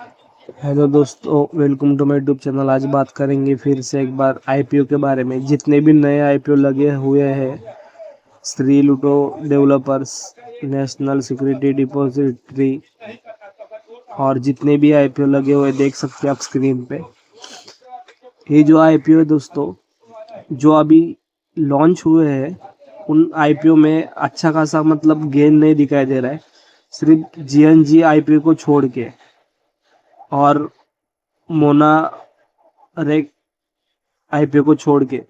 Hello दोस्तों, welcome to my YouTube channel. आज बात करेंगे फिर से एक बार आईपीओ के बारे में। जितने भी नए आईपीओ लगे हुए हैं, श्री लूटो डेवलपर्स, नेशनल सिक्योरिटी डिपॉजिटरी, और जितने भी आईपीओ लगे हुए देख सकते हैं आप स्क्रीन पे। ये जो आईपीओ है दोस्तों, जो अभी लॉन्च हुए हैं, उन आईपीओ में अच्छा खासा मतलब गेन नहीं दिखाई दे रहा है, सिर्फ जीएनजी आईपीओ को छोड़ के। और मोना रेक आईपीओ को छोड़ के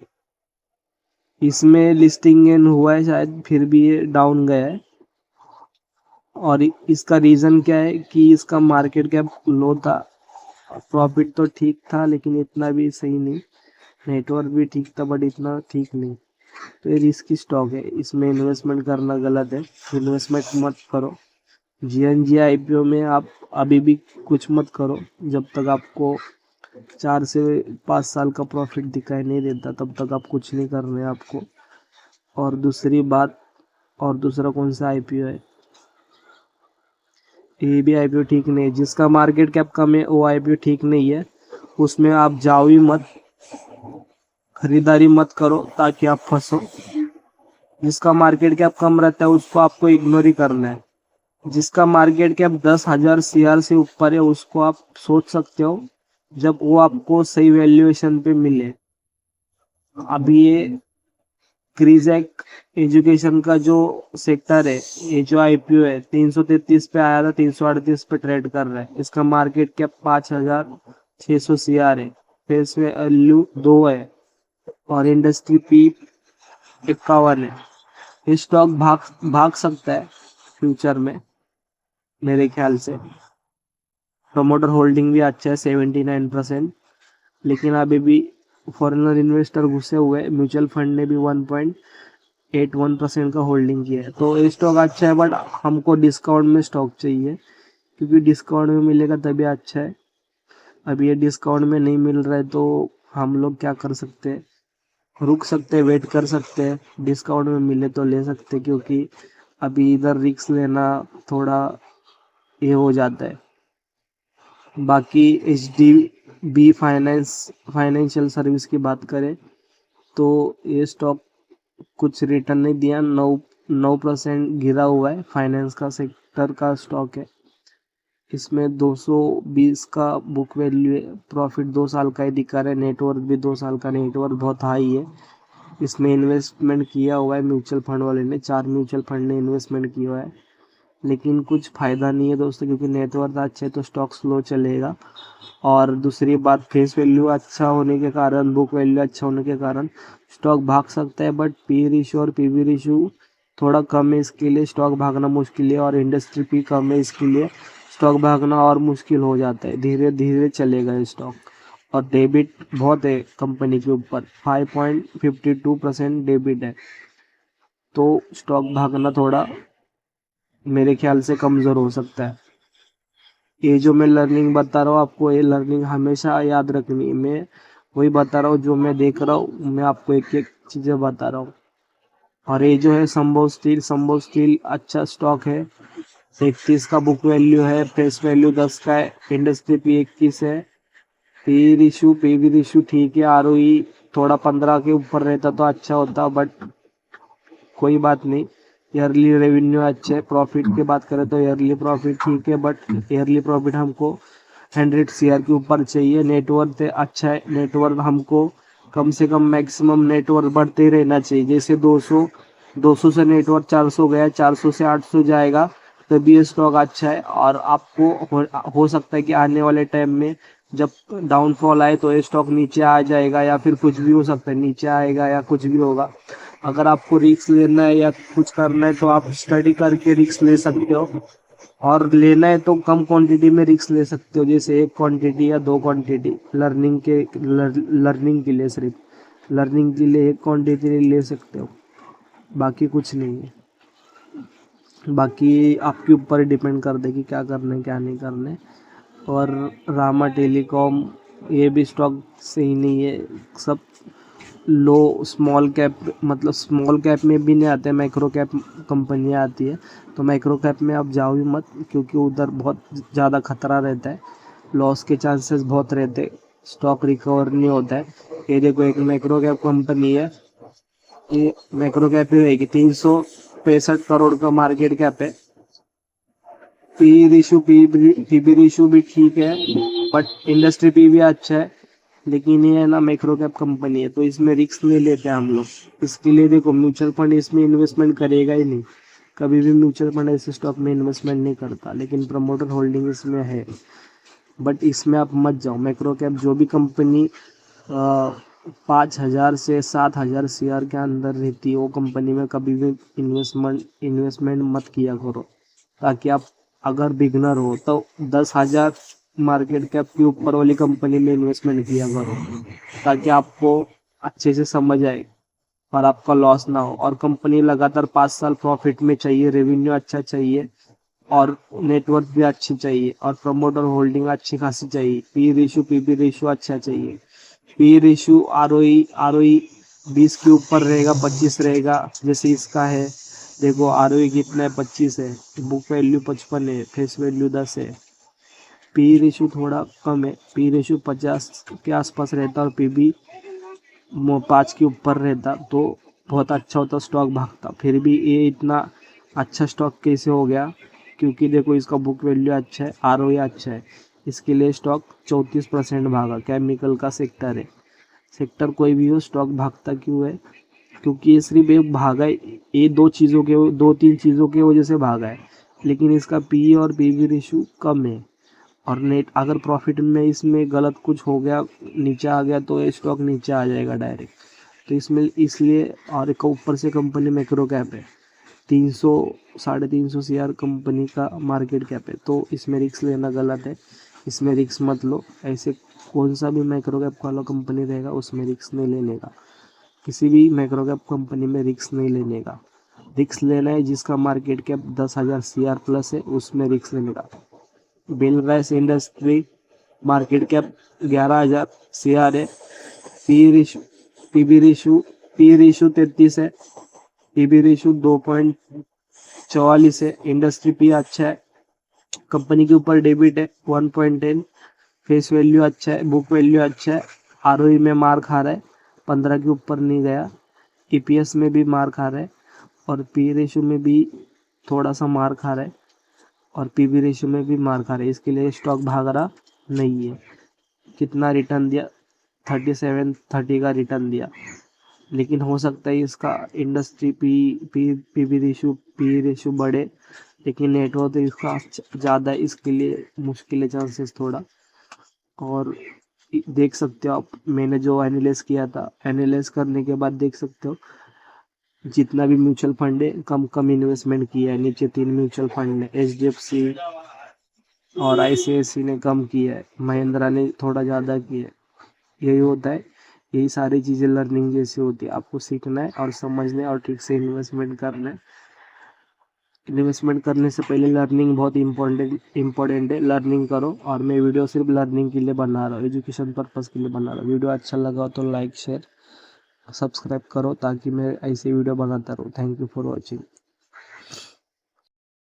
इसमें लिस्टिंग इन हुआ है शायद, फिर भी ये डाउन गया है। और इसका रीज़न क्या है कि इसका मार्केट कैप लो था, प्रॉफिट तो ठीक था लेकिन इतना भी सही नहीं, नेटवर्क भी ठीक था बट इतना ठीक नहीं। तो ये रिस्की स्टॉक है, इसमें इन्वेस्टमेंट करना गलत है, इन्वेस्टमेंट मत करो। जीएनजी आईपीओ में आप अभी भी कुछ मत करो जब तक आपको 4 से 5 साल का प्रॉफिट दिखाई नहीं देता, तब तक आप कुछ नहीं करना है आपको। और दूसरी बात, और दूसरा कौन सा आईपीओ है, ये भी आईपीओ ठीक नहीं है। जिसका मार्केट कैप कम है वो आईपीओ ठीक नहीं है, उसमें आप जाओ ही मत, खरीदारी मत करो ताकि आप फंसो। जिसका मार्केट कैप कम रहता है उसको आपको इग्नोर ही करना है। जिसका मार्केट कैप 10,000 सीआर से ऊपर है उसको आप सोच सकते हो जब वो आपको सही वैल्यूएशन पे मिले। अभी ये क्रीजैक एजुकेशन का जो सेक्टर है, ये जो आईपीओ है 333 पे आया था, 338 पे ट्रेड कर रहा है। इसका मार्केट कैप 5,600 सीआर है, फेस वैल्यू 2 है, और इंडस्ट्री पी 51 है। ये स्टॉक भाग भाग सकता है फ्यूचर में मेरे ख्याल से। प्रमोटर होल्डिंग भी अच्छा है 79%, लेकिन अभी भी फॉरेनर इन्वेस्टर घुसे हुए हैं। म्यूचुअल फंड ने भी 1.81% का होल्डिंग किया है। तो ये स्टॉक अच्छा है बट हमको डिस्काउंट में स्टॉक चाहिए, क्योंकि डिस्काउंट में मिलेगा तभी अच्छा है। अभी ये डिस्काउंट में नहीं मिल रहा है तो हम लोग क्या कर सकते हैं, रुक सकते हैं, वेट कर सकते हैं। डिस्काउंट में मिले तो ले सकते हैं, क्योंकि अभी इधर रिस्क लेना थोड़ा ये हो जाता है। बाकी H D be financial service की बात करें तो ये स्टॉक कुछ रिटर्न नहीं दिया, 9% गिरा हुआ है। फाइनेंस का सेक्टर का स्टॉक है, इसमें 220 का बुक वैल्यू है, प्रॉफिट 2 साल का ही दिखा रहा है, नेटवर्क भी 2 साल का, नेटवर्क बहुत हाई है। इसमें इन्वेस्टमेंट किया हुआ है म्यूचुअल फंड वाले ने, 4 म्यूचुअल फंड ने इन्वेस्टमेंट किया हुआ है, लेकिन कुछ फ़ायदा नहीं है दोस्तों, क्योंकि नेटवर्क अच्छा है तो स्टॉक स्लो चलेगा। और दूसरी बात, फेस वैल्यू अच्छा होने के कारण, बुक वैल्यू अच्छा होने के कारण स्टॉक भाग सकता है, बट पी रेशियो और पीवी रेशियो थोड़ा कम है, इसके लिए स्टॉक भागना मुश्किल है। और इंडस्ट्री पी कम है, इसके लिए स्टॉक भागना और मुश्किल हो जाता है, धीरे धीरे चलेगा ये स्टॉक। और डेबिट बहुत है कंपनी के ऊपर, 5.52% डेबिट है, तो स्टॉक भागना थोड़ा मेरे ख्याल से कमज़ोर हो सकता है। ये जो मैं लर्निंग बता रहा हूँ आपको, ये लर्निंग हमेशा याद रखनी है। मैं वही बता रहा हूँ जो मैं देख रहा हूँ, मैं आपको एक एक चीज़ें बता रहा हूँ। और ये जो है संभव स्टील अच्छा स्टॉक है, 31 का बुक वैल्यू है, फेस वैल्यू 10 का है, इंडस्ट्री पी 21 है, पीवी रेशू ठीक है, आरओई थोड़ा 15 के ऊपर रहता तो अच्छा होता, बट कोई बात नहीं। ईयरली रेवेन्यू अच्छे है। प्रॉफिट की बात करें तो ईयरली प्रॉफिट ठीक है, बट ईयरली प्रॉफिट हमको 100 सीआर के ऊपर चाहिए। नेटवर्क अच्छा है, नेटवर्क हमको कम से कम मैक्सिमम नेटवर्क बढ़ते ही रहना चाहिए। जैसे 200 से नेटवर्क 400 गया, 400 से 800 जाएगा, तभी ये स्टॉक अच्छा है। और आपको हो सकता है कि आने वाले टाइम में जब डाउनफॉल आए तो ये स्टॉक नीचे आ जाएगा, या फिर कुछ भी हो सकता है, नीचे आएगा या कुछ भी होगा। अगर आपको रिस्क लेना है या कुछ करना है तो आप स्टडी करके रिस्क ले सकते हो, और लेना है तो कम क्वांटिटी में रिस्क ले सकते हो, जैसे 1 क्वांटिटी या 2 क्वांटिटी, लर्निंग के लिए, सिर्फ लर्निंग के लिए 1 क्वांटिटी ले सकते हो, बाकी कुछ नहीं है। बाकी आपके ऊपर डिपेंड कर दे कि क्या करना है क्या नहीं करना है। और रामा टेलीकॉम, ये भी स्टॉक सही नहीं है। सब लो स्मॉल कैप, मतलब स्मॉल कैप में भी नहीं आते, माइक्रो कैप कंपनियाँ आती है, तो माइक्रो कैप में आप जाओ ही मत, क्योंकि उधर बहुत ज़्यादा खतरा रहता है। लॉस के चांसेस बहुत रहते, स्टॉक रिकवर नहीं होता है। ये देखो एक मैक्रो कैप कंपनी है, ये मैक्रो कैप ही रहेगी, 365 करोड़ का मार्केट कैप है। पी रेशो पीबी रेशो भी ठीक है, बट इंडस्ट्री पी भी अच्छा है, लेकिन ये है ना मैक्रो कैप कंपनी है तो इसमें रिस्क नहीं लेते हम लोग। इसके लिए देखो म्यूचुअल फंड इसमें इन्वेस्टमेंट करेगा ही नहीं, कभी भी म्यूचुअल फंड ऐसे स्टॉक में इन्वेस्टमेंट नहीं करता, लेकिन प्रमोटर होल्डिंग इसमें है। बट इसमें आप मत जाओ, मैक्रो कैप जो भी कंपनी 5,000 से 7,000 शेयर के अंदर रहती है वो कंपनी में कभी भी इन्वेस्टमेंट मत किया करो, ताकि आप अगर बिगनर हो तो 10,000 मार्केट कैप के ऊपर वाली कंपनी में इन्वेस्टमेंट किया करो, ताकि आपको अच्छे से समझ आए और आपका लॉस ना हो। और कंपनी लगातार 5 साल प्रॉफिट में चाहिए, रेवेन्यू अच्छा चाहिए और नेटवर्क भी अच्छी चाहिए और प्रमोटर होल्डिंग अच्छी खासी चाहिए। पी रेशो पीबी रेशो अच्छा चाहिए। पी रेशो आरओई 20 के ऊपर रहेगा, 25 रहेगा जैसे इसका है। देखो आरओई कितना है, 25 है, बुक वैल्यू 55 है, फेस वैल्यू 10 है। पी रेशो थोड़ा कम है, पी रेशो 50 के आसपास रहता और पीबी 5 के ऊपर रहता तो बहुत अच्छा होता, स्टॉक भागता। फिर भी ये इतना अच्छा स्टॉक कैसे हो गया, क्योंकि देखो इसका बुक वैल्यू अच्छा है, आरओई अच्छा है, इसके लिए स्टॉक 34% भागा। केमिकल का सेक्टर है, सेक्टर कोई भी हो स्टॉक भागता क्यों है, क्योंकि ये सिर्फ एक भागा है, ये दो तीन चीज़ों की वजह से भागा है। लेकिन इसका पी और पीवी रेशो कम है और नेट अगर प्रॉफिट में इसमें गलत कुछ हो गया, नीचे आ गया तो ये स्टॉक नीचे आ जाएगा डायरेक्ट। तो इसमें इसलिए, और एक ऊपर से कंपनी मैक्रो कैप है, 300 शेयर कंपनी का मार्केट कैप है, तो इसमें रिस्क लेना गलत है, इसमें रिस्क मत लो। ऐसे कौन सा भी मैक्रो कैप वाला कंपनी रहेगा उसमें रिस्क नहीं लेने का, किसी भी मैक्रो कैप कंपनी में रिस्क नहीं लेने का। रिस्क लेना है जिसका मार्केट कैप 10,000 शेयर प्लस है, उसमें रिस्क लेने का। बिल गैस इंडस्ट्री मार्केट कैप 11,000 शेयर है, P ratio PB ratio P ratio 33 है, पीबी रेशो 2.44 है। इंडस्ट्री पी अच्छा है, कंपनी के ऊपर डेबिट है 1.10, फेस वैल्यू अच्छा है, बुक वैल्यू अच्छा है, आरओई में मार खा रहा है, 15 के ऊपर नहीं गया, ईपीएस में भी मार खा रहा है और पी रेशो में भी थोड़ा सा मार खा रहा है और पीबी रेशो में भी मार खा रहा है, इसके लिए स्टॉक भाग रहा नहीं है। कितना रिटर्न दिया, 3730 का रिटर्न दिया, लेकिन हो सकता है इसका इंडस्ट्री पीबी रेशो बढ़े, लेकिन नेटवर्क तो इसका ज़्यादा है, इसके लिए मुश्किल है चांसेस थोड़ा। और देख सकते हो आप, मैंने जो एनालाइज किया था, एनालाइज करने के बाद देख सकते हो जितना भी म्यूचुअल फंड है कम इन्वेस्टमेंट किया है। नीचे 3 म्यूचुअल फंड ने, एचडीएफसी और आईसीआईसी ने कम किया है, महिंद्रा ने थोड़ा ज़्यादा किया है। यही होता है, यही सारी चीज़ें लर्निंग जैसी होती है, आपको सीखना है और समझना है और ठीक से इन्वेस्टमेंट करना है। इन्वेस्टमेंट करने से पहले लर्निंग बहुत इम्पोर्टेंट है, लर्निंग करो। और मैं वीडियो सिर्फ लर्निंग के लिए बना रहा हूँ, एजुकेशन पर्पज़ के लिए बना रहा हूँ। वीडियो अच्छा लगा तो लाइक शेयर सब्सक्राइब करो, ताकि मैं ऐसे वीडियो बनाता रहूँ। Thank you for watching.